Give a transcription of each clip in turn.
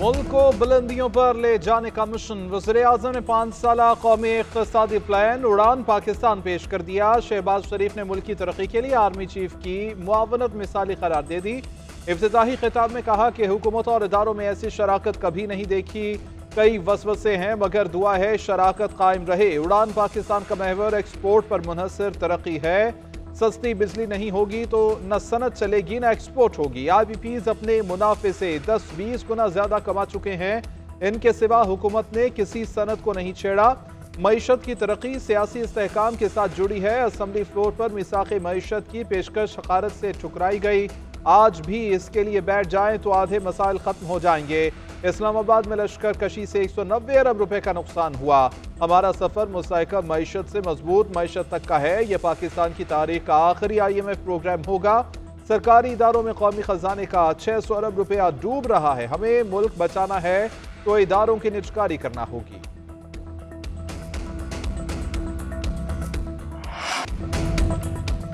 मुल्क को बुलंदियों पर ले जाने का मिशन। वज़ीर-ए-आज़म ने 5 साला कौमी इक़्तिसादी प्लान उड़ान पाकिस्तान पेश कर दिया। शहबाज शरीफ ने मुल्क की तरक्की के लिए आर्मी चीफ की मुआवनत मिसाली करार दे दी। इफ्तिताही खिताब में कहा कि हुकूमत और इदारों में ऐसी शराकत कभी नहीं देखी। कई वसवसे हैं मगर दुआ है शराकत कायम रहे। उड़ान पाकिस्तान का महवर एक्सपोर्ट पर मुनहसर तरक्की है। सस्ती बिजली नहीं होगी तो न सनत चलेगी न एक्सपोर्ट होगी। IPPs अपने मुनाफे से 10-20 गुना ज्यादा कमा चुके हैं। इनके सिवा हुकूमत ने किसी सनत को नहीं छेड़ा। मईशत की तरक्की सियासी इस्तेहकाम के साथ जुड़ी है। असम्बली फ्लोर पर मिसाक़ मईशत की पेशकश हकारत से ठुकराई गई। आज भी इसके लिए बैठ जाएं तो आधे मसाइल खत्म हो जाएंगे। इस्लामाबाद में लश्कर कशी से 190 अरब रुपए का नुकसान हुआ। हमारा सफर मुस्तहकम मईशत से मजबूत मईशत तक का है। यह पाकिस्तान की तारीख का आखिरी IMF प्रोग्राम होगा। सरकारी इदारों में कौमी खजाने का 600 अरब रुपया डूब रहा है। हमें मुल्क बचाना है तो इदारों की निजकारी करना होगी।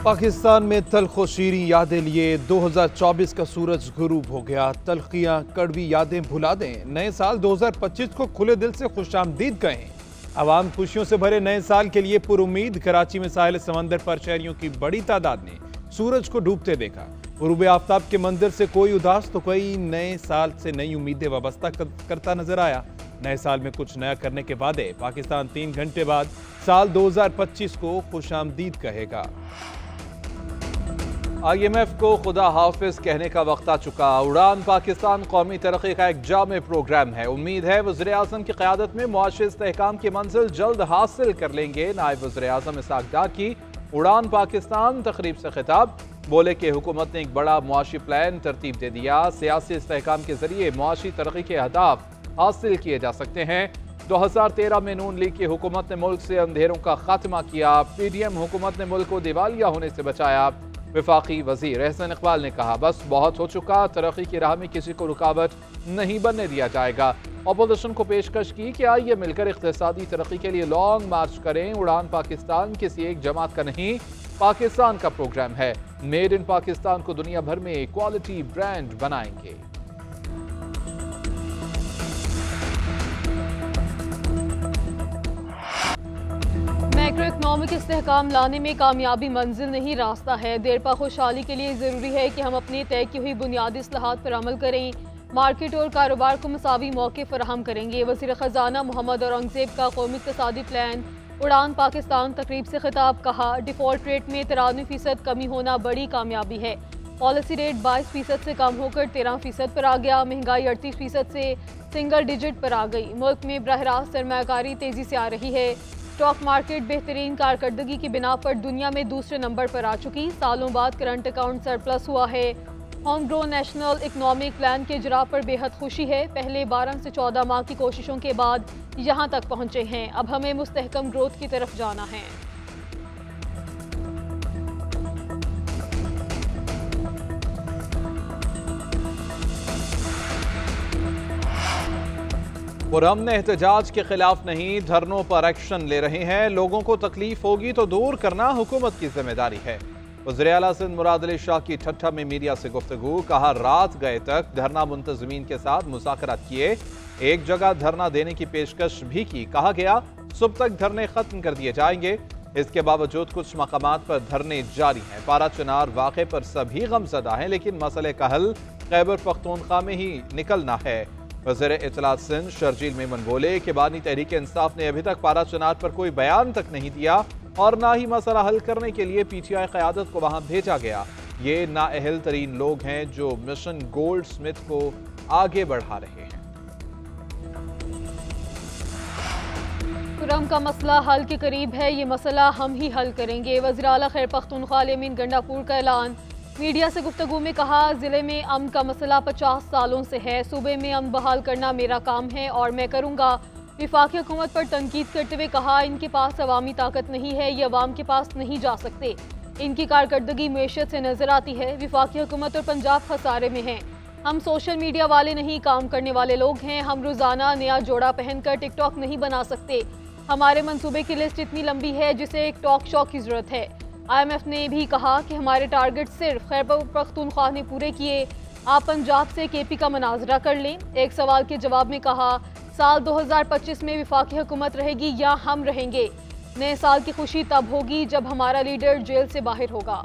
पाकिस्तान में तल्ख व शीरीं यादें लिए 2024 का सूरज गुरूब हो गया। तल्खियां कड़वी यादें भुला दें। नए साल 2025 को खुले दिल से खुशामदीद कहें। आवाम खुशियों से भरे नए साल के लिए पुरुमीद। कराची में साहिल समंदर पर शहरियों की बड़ी तादाद ने सूरज को डूबते देखा। गुरूब आफ्ताब के मंदिर से कोई उदास तो कोई नए साल से नई उम्मीदें वाबस्ता करता नजर आया। नए साल में कुछ नया करने के वादे। पाकिस्तान 3 घंटे बाद साल 2025 को खुशामदीद कहेगा। IMF को खुदा हाफिज कहने का वक्त आ चुका। उड़ान पाकिस्तान कौमी तरक्की का एक जामे प्रोग्राम है। उम्मीद है वज़ीर-ए-आज़म की क़यादत में मुआशी इस्तेहकाम की मंजिल जल्द हासिल कर लेंगे। नायब वज़ीर-ए-आज़म इसाक डार की उड़ान पाकिस्तान तकरीब से खिताब। बोले कि हुकूमत ने एक बड़ा मुआशी प्लान तरतीब दे दिया। सियासी इस्तेहकाम के जरिए मुआशी तरक्की के अहदाफ हासिल किए जा सकते हैं। 2013 में नून लीग की हुकूमत ने मुल्क से अंधेरों का खात्मा किया। PDM हुकूमत ने मुल्क को दिवालिया होने से बचाया। वफाकी वजीर एहसन इकबाल ने कहा बस बहुत हो चुका। तरक्की की राह में किसी को रुकावट नहीं बनने दिया जाएगा। अपोजिशन को पेशकश की कि आइए मिलकर इक़्तिसादी तरक्की के लिए लॉन्ग मार्च करें। उड़ान पाकिस्तान किसी एक जमात का नहीं पाकिस्तान का प्रोग्राम है। मेड इन पाकिस्तान को दुनिया भर में क्वालिटी ब्रांड बनाएंगे। मैक्रो इकनॉमिक इस्तेहकाम लाने में कामयाबी मंजिल नहीं रास्ता है। देरपा खुशहाली के लिए ज़रूरी है कि हम अपनी तय की हुई बुनियादी इस्लाहात पर अमल करें। मार्केट और कारोबार को मसावी मौके फराहम करेंगे। वज़ीर ख़जाना मोहम्मद औरंगज़ेब का कौमी इक़्तिसादी प्लान उड़ान पाकिस्तान तकरीब से खिताब। कहा डिफ़ॉल्ट रेट में 93% कमी होना बड़ी कामयाबी है। पॉलिसी रेट 22% से कम होकर 13% पर आ गया। महंगाई 38% से सिंगल डिजिट पर आ गई। मुल्क में बरह रास्त सरमायाकारी तेज़ी से आ रही है। स्टॉक मार्केट बेहतरीन कारकर्दगी की बिना पर दुनिया में दूसरे नंबर पर आ चुकी। सालों बाद करंट अकाउंट सरप्लस हुआ है। Home grown national economic plan के इजरा पर बेहद खुशी है। पहले 12 से 14 माह की कोशिशों के बाद यहाँ तक पहुँचे हैं। अब हमें मुस्तहकम ग्रोथ की तरफ जाना है। पुरअमन एहतजाज के खिलाफ नहीं धरनों पर एक्शन ले रहे हैं। लोगों को तकलीफ होगी तो दूर करना हुकूमत की जिम्मेदारी है। वज़ीर आला सिंध मुराद अली शाह की ठट्ठा में मीडिया से गुफ्तगू। कहा रात गए तक धरना मुंतज़मीन के साथ मुज़ाकरात किए। एक जगह धरना देने की पेशकश भी की। कहा गया सुबह तक धरने खत्म कर दिए जाएंगे। इसके बावजूद कुछ मकामात पर धरने जारी हैं। पारा चनार वाक़े पर सभी गमज़दा हैं लेकिन मसले का हल खैबर पख्तूनख्वा में ही निकलना है। वज़ीर इत्तलात सिंध शर्जील मेमन बोले कि बानी तहरीक इंसाफ ने अभी तक पारा चनार पर कोई बयान तक नहीं दिया और ना ही मसला हल करने के लिए PTI क़यादत को वहां भेजा गया। ये नाअहल तरीन लोग हैं जो मिशन गोल्ड स्मिथ को आगे बढ़ा रहे हैं। पुरअमन का मसला हल के करीब है। ये मसला हम ही हल करेंगे। वज़ीर आला खैर पख्तूनख्वा अमीन गंडापुर का ऐलान। मीडिया से गुफ्तगू में कहा ज़िले में अमन का मसला 50 सालों से है। सूबे में अमन बहाल करना मेरा काम है और मैं करूँगा। वफाकी हुकूमत पर तनकीद करते हुए कहा इनके पास अवामी ताकत नहीं है। ये अवाम के पास नहीं जा सकते। इनकी कारकर्दगी मैशत से नजर आती है। वफाकी हुकूमत और पंजाब खसारे में हैं। हम सोशल मीडिया वाले नहीं काम करने वाले लोग हैं। हम रोज़ाना नया जोड़ा पहनकर टिकटॉक नहीं बना सकते। हमारे मंसूबे की लिस्ट इतनी लंबी है जिसे एक टॉक शो की ज़रूरत है। IMF ने भी कहा कि हमारे टारगेट सिर्फ खैबर पख्तूनख्वा ने पूरे किए। आप पंजाब से केपी का मनाजरा कर लें। एक सवाल के जवाब में कहा, साल 2025 में विफाकी हुकूमत रहेगी या हम रहेंगे। नए साल की खुशी तब होगी जब हमारा लीडर जेल से बाहर होगा।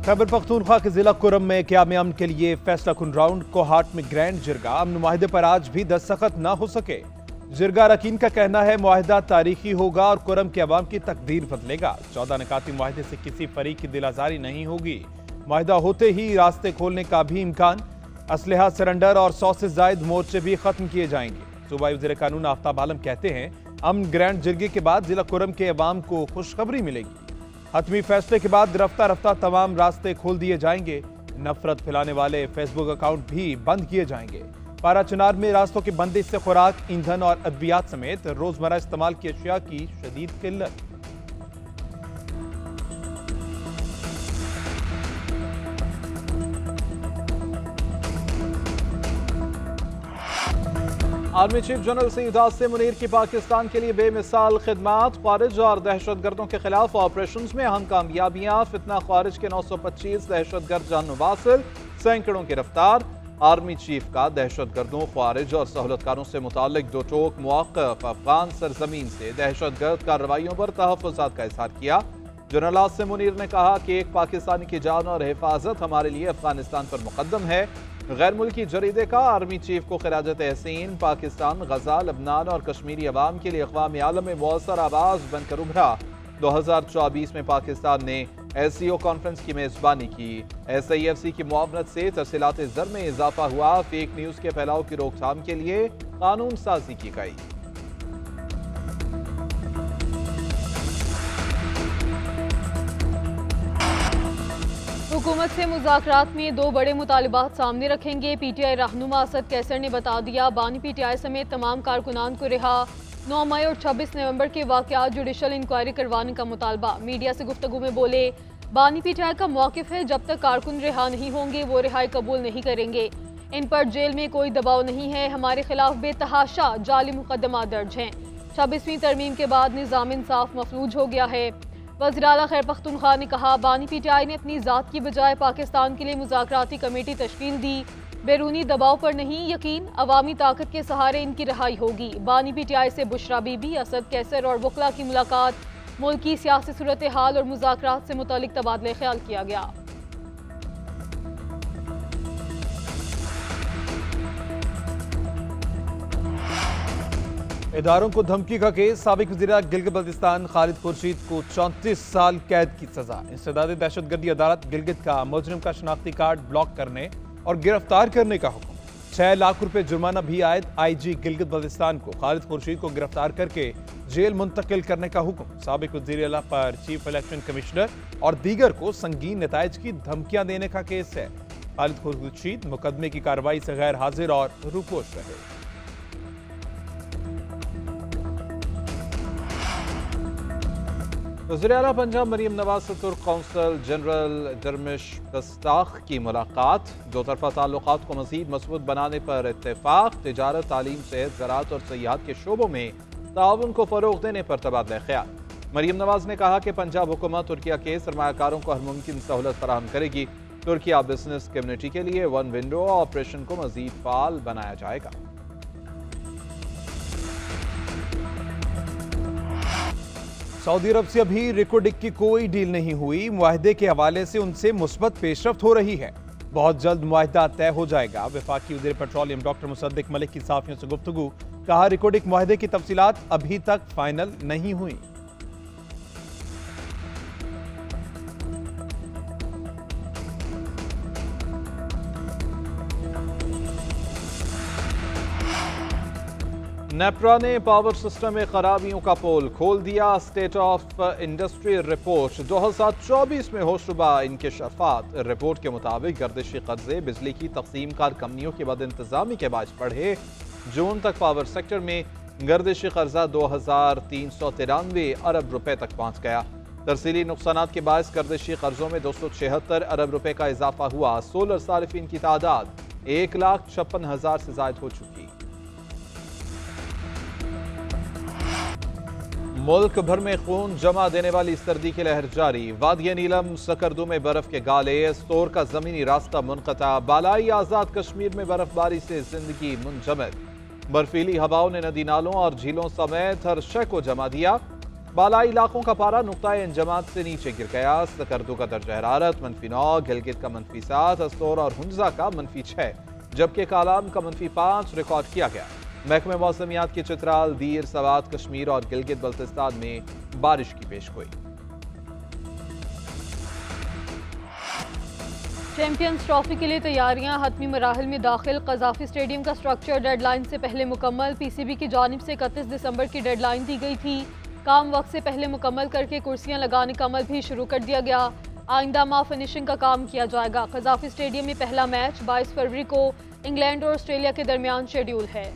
खैबर पख्तूनख्वा के जिला कुरम में क़याम अमन के लिए फैसला कुन राउंड कोहाट में ग्रैंड जिरगा अमन मुआहदे पर आज भी दस्तखत न हो सके। जिरगा अरकान का कहना है मुआहदा तारीखी होगा और कुरम के अवाम की तकदीर बदलेगा। 14 निकाती मुआहदे से किसी फरीक की दिल आजारी नहीं होगी। मुआहदा होते ही रास्ते खोलने का भी इम्कान। असलहा सरेंडर और 100 से जायद मोर्चे भी खत्म किए जाएंगे। सूबाई वज़ीर कानून आफ्ताब आलम कहते हैं अमन ग्रैंड जिरगे के बाद जिला कुरम के अवाम को खुशखबरी मिलेगी। हतमी फैसले के बाद रफ्ता रफ्ता तमाम रास्ते खोल दिए जाएंगे। नफरत फैलाने वाले फेसबुक अकाउंट भी बंद किए जाएंगे। पारा चनार में रास्तों की बंदिश से खुराक, ईंधन और अद्वियात समेत रोजमर्रा इस्तेमाल की अशिया की शदीद किल्लत। Army chief general Saeed Asim Munir की पाकिस्तान के लिए बेमिसाल खिदमात, खारिज और दहशतगर्दों के खिलाफ ऑपरेशन में अहम कामयाबियां, फितना खारिज के 925 दहशतगर्द जान वासिल, सैकड़ों गिरफ्तार। आर्मी चीफ का दहशतगर्दों, खारिज और सहूलतकारों से मुताल्लिक दो टोक मौक़िफ़, अफगान सरजमीन से दहशतगर्द कार्रवाइयों पर तहफ़्फ़ुज़ात का इज़हार किया। जनरल आसिम मुनीर ने कहा कि एक पाकिस्तानी की जान और हिफाजत हमारे लिए अफगानिस्तान पर मुकद्दम है। गैर मुल्की जरीदे का आर्मी चीफ को खिराजत एहसीन। पाकिस्तान गजा, लबनान और कश्मीरी अवाम के लिए अक़वाम आलम में मौसर आवाज़ बनकर उभरा। 2024 में पाकिस्तान ने SCO कॉन्फ्रेंस की मेज़बानी की। SIFC की मुआवनत से तरसीलात ज़र में इजाफा हुआ। फेक न्यूज़ के फैलाव की रोकथाम के लिए कानून साजी की गई। हुकूमत से मुज़ाकरात में दो बड़े मुतालिबात सामने रखेंगे। PTI रहनुमा असद कैसर ने बता दिया, बानी PTI समेत तमाम कारकुनान को रिहा। 9 मई और 26 नवंबर के वाक़यात जुडिशल इंक्वायरी करवाने का मुतालबा। मीडिया से गुफ्तगू में बोले, बानी PTI का मौक़िफ़ है जब तक कारकुन रिहा नहीं होंगे वो रिहाई कबूल नहीं करेंगे। इन पर जेल में कोई दबाव नहीं है। हमारे खिलाफ बेतहाशा जाली मुकदमा दर्ज हैं। 26वीं तरमीम के बाद निज़ाम इंसाफ मफलूज हो गया है। वज़ीर आला खैबर पख्तूनख्वा ने कहा, बानी PTI ने अपनी ज़ात की बजाय पाकिस्तान के लिए मुज़ाकराती कमेटी तश्कील दी। बैरूनी दबाव पर नहीं, यकीन अवामी ताकत के सहारे इनकी रहाई होगी। बानी PTI से बुशरा बीबी, असद कैसर और वकला की मुलाकात। मुल्क की सियासी सूरत हाल और मुज़ाकरात से मुतालिक तबादले ख्याल किया गया। इदारों को धमकी का केस। साबिक वज़ीर गिलगित बल्तिस्तान खालिद खुर्शीद को 34 साल कैद की सजा। इंसदादी दहशतगर्दी अदालत गिलगित का मुजरिम का शनाख्ती कार्ड ब्लॉक करने और गिरफ्तार करने का हुक्म। 6 लाख रुपए जुर्माना भी आयद। IG गिलगित बल्तिस्तान को खालिद खुर्शीद को गिरफ्तार करके जेल मुंतकिल करने का हुक्म। साबिक वज़ीर आला पर चीफ इलेक्शन कमिश्नर और दीगर को संगीन नताइज की धमकियां देने का केस है। खालिद खुर्शीद मुकदमे की कार्रवाई से गैर हाजिर और रूपोश रहे। वज़ीर आला पंजाब मरीम नवाज से तुर्क कौंसल जनरल दरमिश गस्ताख की मुलाकात। दो तरफा ताल्लुकात को मज़ीद मजबूत बनाने पर इत्तेफाक। तिजारत, तालीम, सेहत, ज़राअत और सयाहत के शोबों में ताउन को फ़रोग़ देने पर तबादला ख्याल। मरीम नवाज ने कहा कि पंजाब हुकूमत तुर्किया के सरमायाकारों को हर मुमकिन सहूलत फराहम करेगी। तुर्किया बिजनेस कम्युनिटी के लिए वन विंडो ऑपरेशन को मज़ीद फ़ाल बनाया जाएगा। सऊदी अरब से अभी रिकोडिक की कोई डील नहीं हुई। मुआहदे के हवाले से उनसे मुस्बत पेशरफ्त हो रही है। बहुत जल्द मुआहदा तय हो जाएगा। वफाकी वज़ीर पेट्रोलियम डॉक्टर मुसद्दिक मलिक की सहाफ़ियों से गुफ्तगू। कहा, रिकोडिक मुआहदे की तफसीलात अभी तक फाइनल नहीं हुई। नेपरा ने पावर सिस्टम में खराबियों का पोल खोल दिया। स्टेट ऑफ इंडस्ट्री रिपोर्ट 2024 में होशरुबा इंकशाफात। रिपोर्ट के मुताबिक गर्दिशी कर्जे बिजली की तकसीम कार कंपनियों की बदइंतजामी के बायस बढ़े। जून तक पावर सेक्टर में गर्दिशी कर्जा 2393 अरब रुपए तक पहुँच गया। तरसीली नुकसानात के बायस गर्दिशी कर्जों में 276 अरब रुपए का इजाफा हुआ। सोलर सारिफिन की तादाद 1,56,000 से जायद हो चुकी। मुल्क भर में खून जमा देने वाली सर्दी की लहर जारी। वादिया नीलम सकरदू में बर्फ के गाले, स्टोर का जमीनी रास्ता मुनक़ता। बालाई आज़ाद कश्मीर में बर्फबारी से जिंदगी मुंजमद। बर्फीली हवाओं ने नदी नालों और झीलों समेत हर शय को जमा दिया। बालाई इलाकों का पारा नुक्ताए इंजमात से नीचे गिर गया। सकरदू का दर्जा हरारत -9, गिलगित का -7, अस्टोर और हुंजा का -6, जबकि कालाम का -5 रिकॉर्ड किया गया। महकमे मौसमियात के चित्राल, दीर, सवात, कश्मीर और गिलगित बल्तिस्तान में बारिश की पेशगोई। चैंपियंस ट्रॉफी के लिए तैयारियां हतमी मराहल में दाखिल। कज़ाफी स्टेडियम का स्ट्रक्चर डेडलाइन से पहले मुकम्मल। पीसीबी की जानिब से 31 दिसंबर की डेडलाइन दी गई थी। काम वक्त से पहले मुकम्मल करके कुर्सियां लगाने का अमल भी शुरू कर दिया गया। आइंदा माह फिनिशिंग का काम किया जाएगा। कज़ाफी स्टेडियम में पहला मैच 22 फरवरी को इंग्लैंड और ऑस्ट्रेलिया के दरमियान शेड्यूल है।